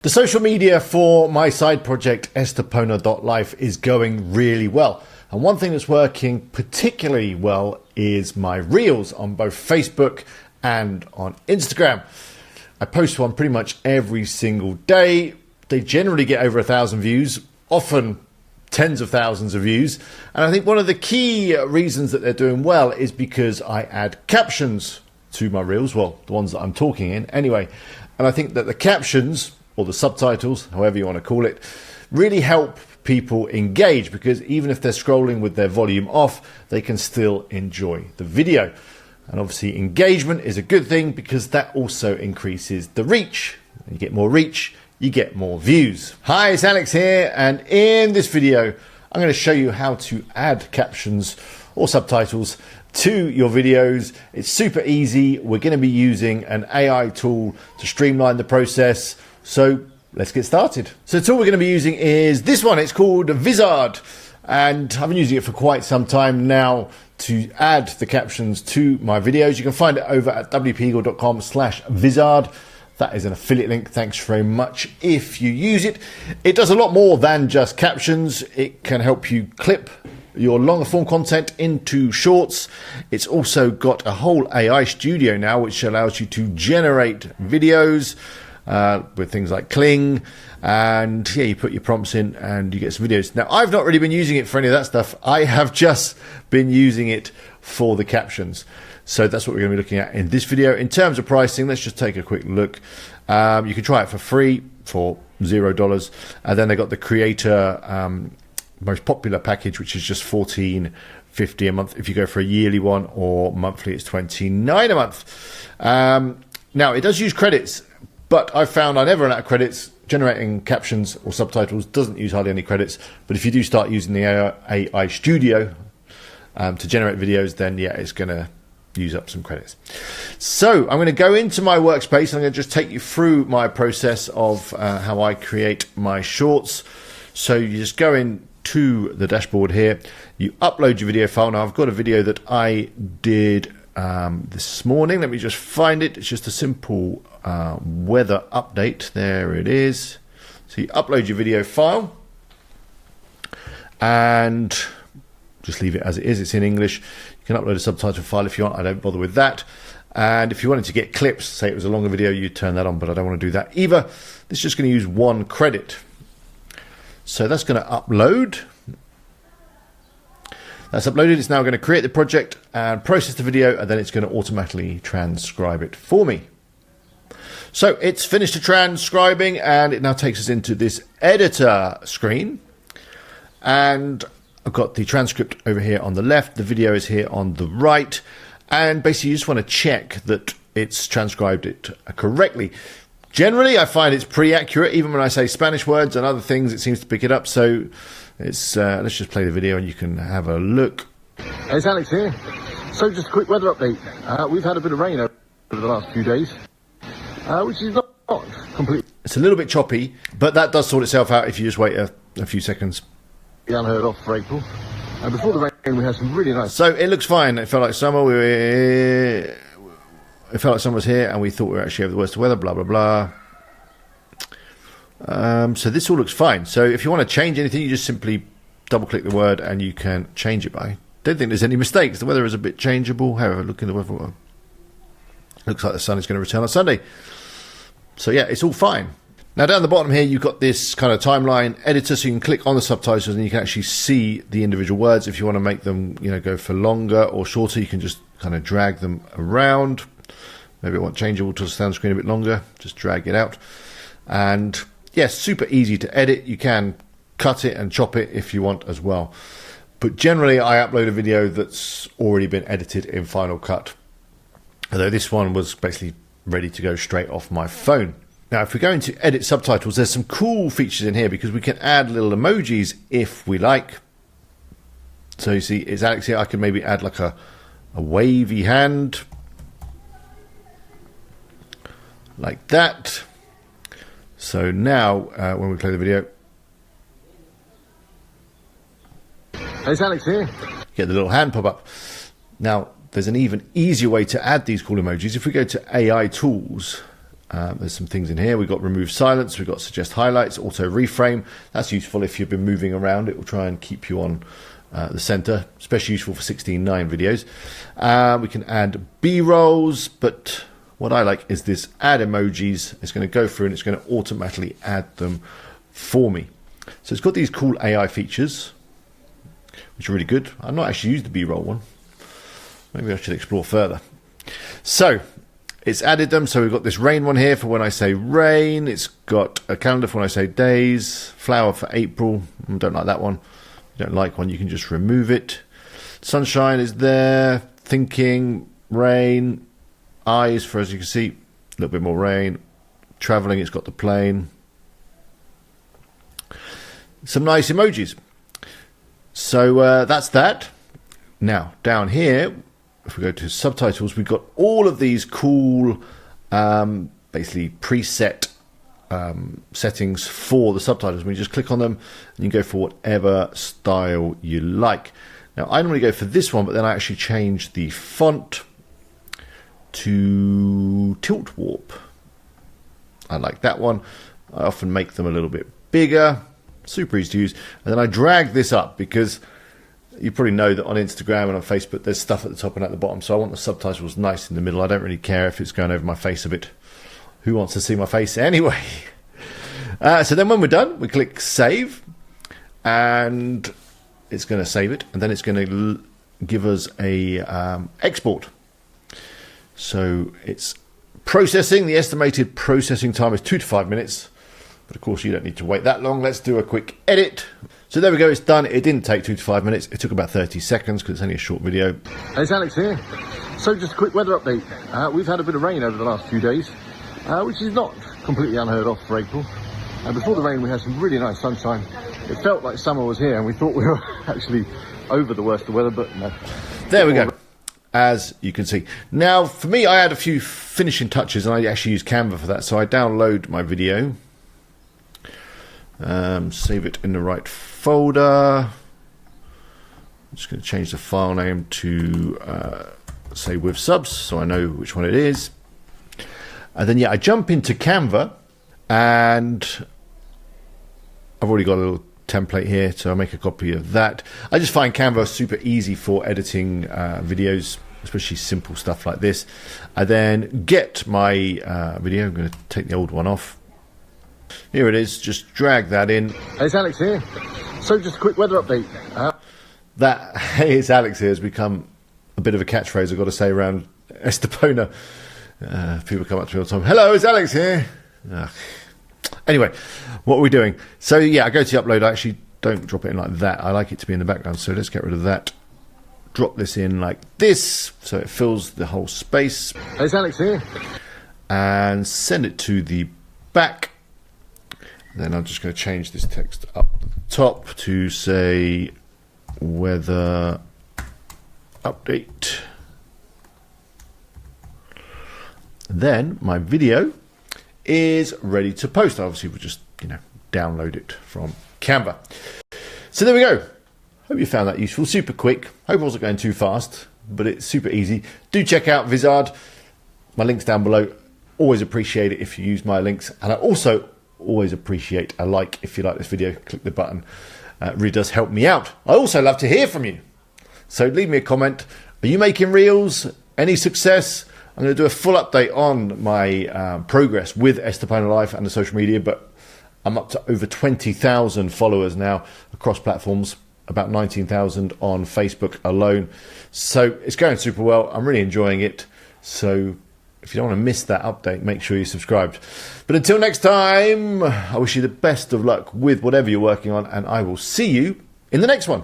The social media for my side project, estepona.life, is going really well. And one thing that's working particularly well is my reels on both Facebook and on Instagram. I post one pretty much every single day. They generally get over 1,000 views, often tens of thousands of views. And I think one of the key reasons that they're doing well is because I add captions to my reels, well, the ones that I'm talking in anyway. And I think that the captions, or the subtitles, however you want to call it, really help people engage, because even if they're scrolling with their volume off, they can still enjoy the video. And obviously engagement is a good thing because that also increases the reach. When you get more reach, you get more views. Hi, it's Alex here, and in this video, I'm going to show you how to add captions or subtitles to your videos. It's super easy. We're going to be using an AI tool to streamline the process. So let's get started. So the tool we're going to be using is this one. It's called Vizard, and I've been using it for quite some time now to add the captions to my videos. You can find it over at wpeagle.com/Vizard. That is an affiliate link. Thanks very much if you use it. It does a lot more than just captions. It can help you clip your longer form content into shorts. It's also got a whole AI studio now, which allows you to generate videos with things like Kling, and yeah, you put your prompts in and you get some videos. Now, I've not really been using it for any of that stuff. I have just been using it for the captions. So that's what we're going to be looking at in this video. In terms of pricing, let's just take a quick look. You can try it for free for $0, and then they got the creator most popular package, which is just $14.50 a month if you go for a yearly one, or monthly it's $29 a month. Now, it does use credits, but I've found I never run out of credits. Generating captions or subtitles doesn't use hardly any credits, but if you do start using the AI studio to generate videos, then yeah, it's going to use up some credits. So I'm going to go into my workspace, and I'm going to just take you through my process of how I create my shorts. So you just go into the dashboard here, you upload your video file. Now I've got a video that I did this morning. Let me just find it. It's just a simple weather update. There it is. So you upload your video file and just leave it as it is. It's in English. You can upload a subtitle file if you want. I don't bother with that. And if you wanted to get clips, say it was a longer video, you turn that on, but I don't want to do that either. This is just going to use one credit. So that's going to upload. That's uploaded. It's now going to create the project and process the video, and then it's going to automatically transcribe it for me. So it's finished the transcribing, and it now takes us into this editor screen. And I've got the transcript over here on the left. The video is here on the right. And basically, you just want to check that it's transcribed it correctly. Generally, I find it's pretty accurate. Even when I say Spanish words and other things, it seems to pick it up. So it's let's just play the video and you can have a look. Hey, it's Alex here. So just a quick weather update. We've had a bit of rain over the last few days, which is not completely... It's a little bit choppy, but that does sort itself out if you just wait a few seconds. Unheard of for April. And before the rain, we had some really nice... So it looks fine. It felt like summer. It felt like summer was here, and we thought we were actually over the worst weather, blah, blah, blah. So this all looks fine. So if you want to change anything, you just simply double-click the word, and you can change it. But I don't think there's any mistakes. The weather is a bit changeable. However, look in the weather. Looks like the sun is going to return on Sunday. So yeah, it's all fine. Now down the bottom here, you've got this kind of timeline editor, so you can click on the subtitles and you can actually see the individual words. If you want to make them, go for longer or shorter, you can just kind of drag them around. Maybe I want changeable to stand screen a bit longer. Just drag it out. And yes, super easy to edit. You can cut it and chop it if you want as well. But generally, I upload a video that's already been edited in Final Cut. Although this one was basically ready to go straight off my phone. Now, if we go into edit subtitles, there's some cool features in here because we can add little emojis if we like. So you see, it's Alex here. I can maybe add like a wavy hand. Like that. So now, when we play the video, Hey, it's Alex here. Get the little hand pop up. Now, there's an even easier way to add these cool emojis. If we go to AI tools, There's some things in here. We've got remove silence, we've got suggest highlights, auto reframe. That's useful if you've been moving around. It will try and keep you on the center, especially useful for 16:9 videos. We can add B-rolls, but what I like is this add emojis. It's going to go through and it's going to automatically add them for me. So it's got these cool AI features, which are really good. I've not actually used the B-roll one. Maybe I should explore further. So it's added them. So we've got this rain one here for when I say rain. It's got a calendar for when I say days. Flower for April. I don't like that one. If you don't like one, you can just remove it. Sunshine is there. Thinking, rain. Eyes for, as you can see, a little bit more rain. Traveling, it's got the plane. Some nice emojis. So that's that. Now, down here, if we go to subtitles, we've got all of these cool, basically preset settings for the subtitles. When you just click on them, and you can go for whatever style you like. Now, I normally go for this one, but then I actually change the font to tilt warp. I like that one. I often make them a little bit bigger, super easy to use, and then I drag this up because you probably know that on Instagram and on Facebook there's stuff at the top and at the bottom, so I want the subtitles nice in the middle. I don't really care if it's going over my face a bit. Who wants to see my face anyway? So then when we're done, we click save, and it's going to save it, and then it's going to give us a export. So it's processing. The estimated processing time is 2 to 5 minutes. But of course, you don't need to wait that long. Let's do a quick edit. So there we go. It's done. It didn't take 2 to 5 minutes. It took about 30 seconds because it's only a short video. Hey, it's Alex here. So just a quick weather update. We've had a bit of rain over the last few days, which is not completely unheard of for April. Before the rain, we had some really nice sunshine. It felt like summer was here, and we thought we were actually over the worst of weather, but no. There we go. As you can see. Now, for me, I had a few finishing touches, and I actually use Canva for that. So I download my video, save it in the right folder. I'm just going to change the file name to say with subs, so I know which one it is. And then, yeah, I jump into Canva, and I've already got a little template here, so I make a copy of that. I just find Canva super easy for editing videos, especially simple stuff like this. I then get my video. I'm going to take the old one off. Here it is. Just drag that in. Hey, it's Alex here. So just a quick weather update. That "Hey, it's Alex here" has become a bit of a catchphrase, I've got to say, around Estepona. People come up to me all the time. Hello, it's Alex here. Anyway, what are we doing? So yeah, I go to the upload. I actually don't drop it in like that. I like it to be in the background. So let's get rid of that. Drop this in like this, so it fills the whole space. Hey, it's Alex here. And send it to the back. Then I'm just going to change this text up the top to say weather update. Then my video is ready to post. Obviously, we'll just download it from Canva. So there we go. Hope you found that useful. Super quick. Hope it wasn't going too fast, but it's super easy. Do check out Vizard. My link's down below. Always appreciate it if you use my links, and I also always appreciate a like if you like this video. Click the button. It really does help me out. I also love to hear from you. So leave me a comment. Are you making reels? Any success? I'm going to do a full update on my progress with Estepona Life and the social media, but I'm up to over 20,000 followers now across platforms, about 19,000 on Facebook alone. So it's going super well. I'm really enjoying it. So if you don't want to miss that update, make sure you're subscribed. But until next time, I wish you the best of luck with whatever you're working on, and I will see you in the next one.